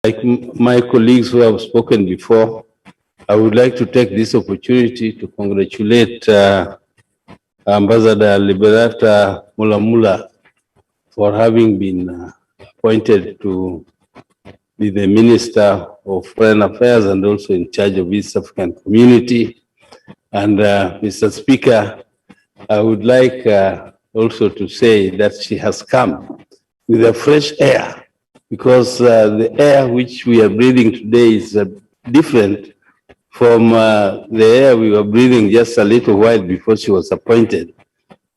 Like my colleagues who have spoken before, I would like to take this opportunity to congratulate Ambassador Liberata Mulamula for having been appointed to be the Minister of Foreign Affairs and also in charge of East African Community. And Mr. Speaker, I would like also to say that she has come with a fresh air, because the air which we are breathing today is different from the air we were breathing just a little while before she was appointed,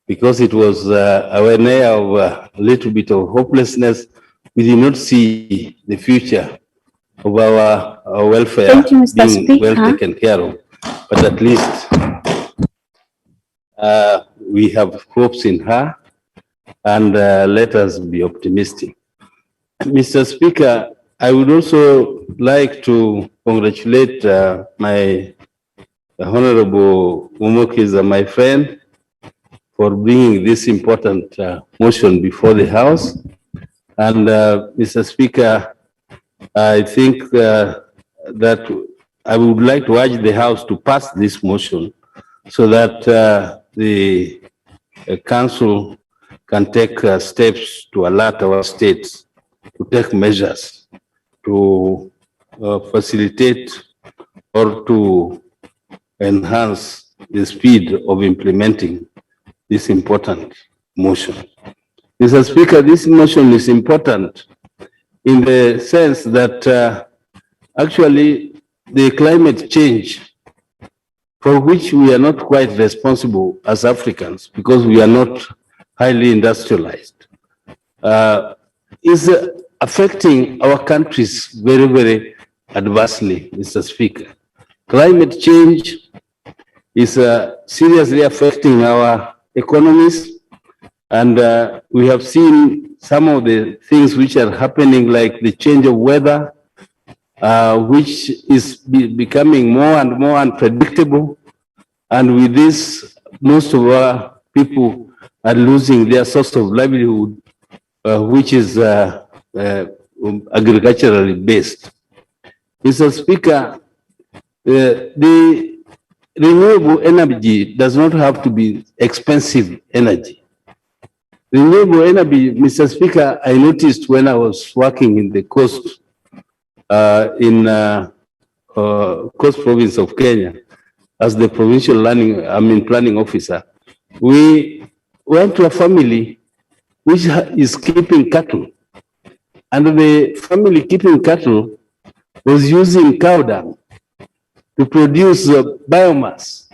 because it was an air of a little bit of hopelessness. We did not see the future of our welfare being well taken care of, but at least we have hopes in her, and let us be optimistic. Mr. Speaker, I would also like to congratulate my Honorable Umukiza, my friend, for bringing this important motion before the House. And Mr. Speaker, I think that I would like to urge the House to pass this motion so that the Council can take steps to alert our states to take measures to facilitate or to enhance the speed of implementing this important motion. Mr. Speaker, this motion is important in the sense that actually the climate change, for which we are not quite responsible as Africans because we are not highly industrialized, is affecting our countries very, very adversely, Mr. Speaker. Climate change is seriously affecting our economies, and we have seen some of the things which are happening, like the change of weather, which is becoming more and more unpredictable. And with this, most of our people are losing their source of livelihood, which is agriculturally based. Mr. Speaker, the renewable energy does not have to be expensive energy. Renewable energy, Mr. Speaker, I noticed when I was working in the coast, Coast Province of Kenya, as the provincial planning officer, we went to a family which is keeping cattle, and the family keeping cattle was using cow dung to produce biomass.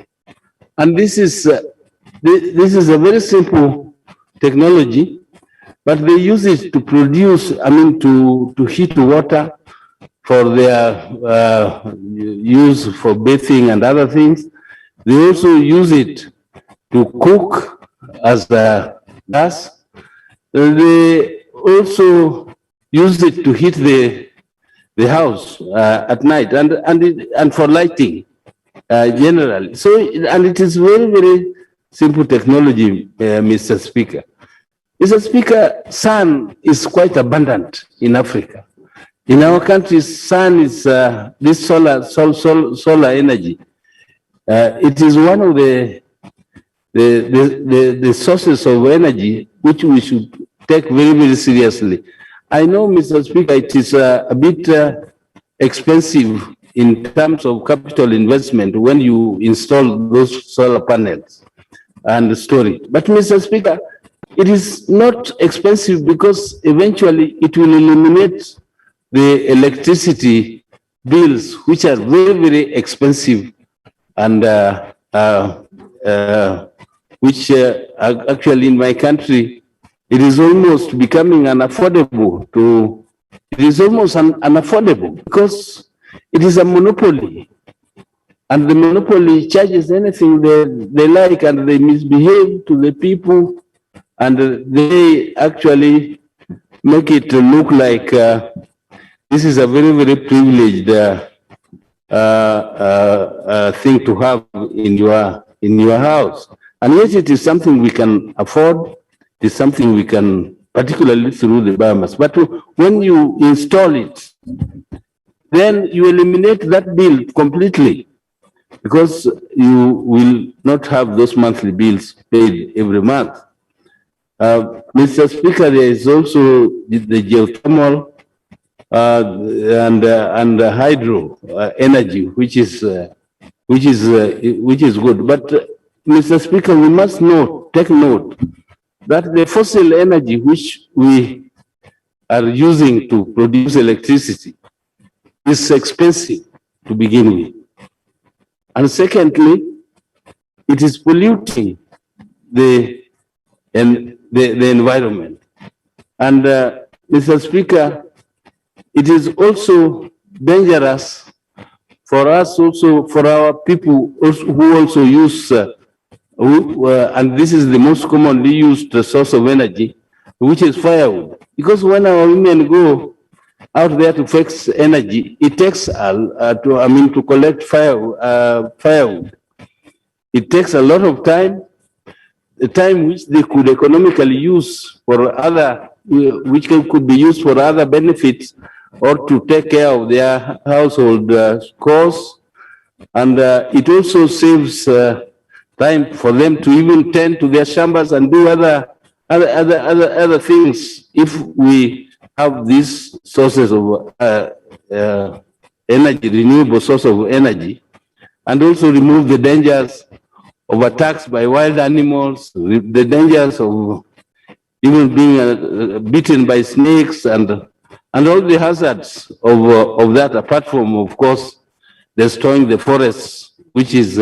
And this is a very simple technology, but they use it to produce, to heat water for their use for bathing and other things. They also use it to cook as gas. They also use it to heat the house at night and for lighting generally. So, and it is very, very simple technology, Mr. Speaker. Mr. Speaker, sun is quite abundant in Africa. In our country, sun is this solar energy. It is one of the sources of energy which we should take very, very seriously. I know, Mr. Speaker, it is a bit expensive in terms of capital investment when you install those solar panels and store it. But, Mr. Speaker, it is not expensive because eventually it will eliminate the electricity bills, which are very, very expensive, and which actually in my country, it is almost becoming unaffordable unaffordable because it is a monopoly, and the monopoly charges anything they like, and they misbehave to the people, and they actually make it look like this is a very, very privileged thing to have in your house. And yet it is something we can afford. It is something we can, particularly through the biomass. But when you install it then you eliminate that bill completely, because you will not have those monthly bills paid every month. Mr. Speaker, there is also the geothermal and hydro energy, which is good. But Mr. Speaker, we must take note that the fossil energy which we are using to produce electricity is expensive to begin with. And secondly, it is polluting the environment. And Mr. Speaker, it is also dangerous for us, also for our people who also use, and this is the most commonly used source of energy, which is firewood. Because when our women go out there to fix energy, it takes to collect firewood. It takes a lot of time, the time which they could economically use for other, which could be used for other benefits or to take care of their household chores. And it also saves time for them to even tend to their chambers and do other things if we have these sources of energy, renewable source of energy, and also remove the dangers of attacks by wild animals, the dangers of even being bitten by snakes, and all the hazards of that, apart from, of course, destroying the forests, which is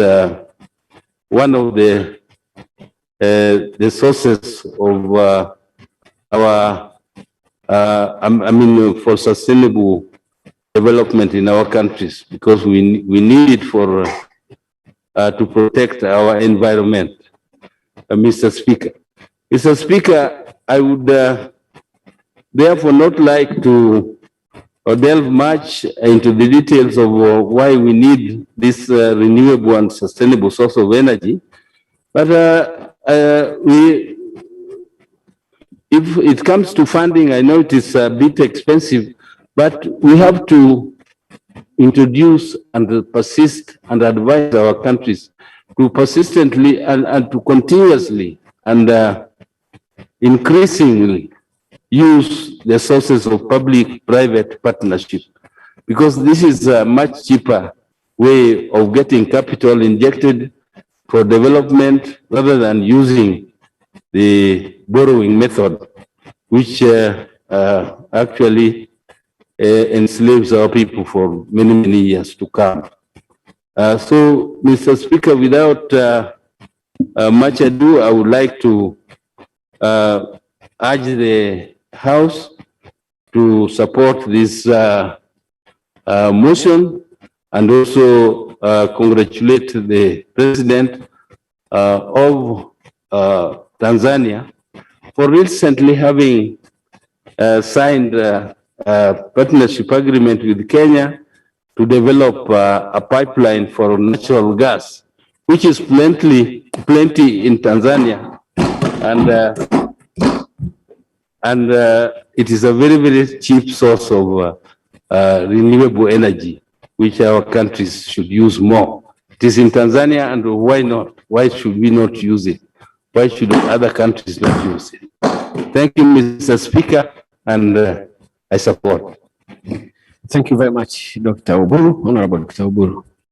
one of the sources of our, for sustainable development in our countries, because we need it for to protect our environment. Mr. Speaker. Mr. Speaker, I would therefore not like to delve much into the details of why we need this renewable and sustainable source of energy, but if it comes to funding, I know it is a bit expensive, but we have to introduce and persist and advise our countries to persistently and to continuously and increasingly use the sources of public-private partnership, because this is a much cheaper way of getting capital injected for development rather than using the borrowing method, which actually enslaves our people for many, many years to come. So, Mr. Speaker, without much ado, I would like to urge the House to support this motion, and also congratulate the President of Tanzania for recently having signed a partnership agreement with Kenya to develop a pipeline for natural gas, which is plenty in Tanzania, and it is a very, very cheap source of renewable energy, which our countries should use more. It is in Tanzania, and why not? Why should we not use it? Why should other countries not use it? Thank you, Mr. Speaker, and I support. Thank you very much, Dr. Oburu, Honorable Dr. Oburu.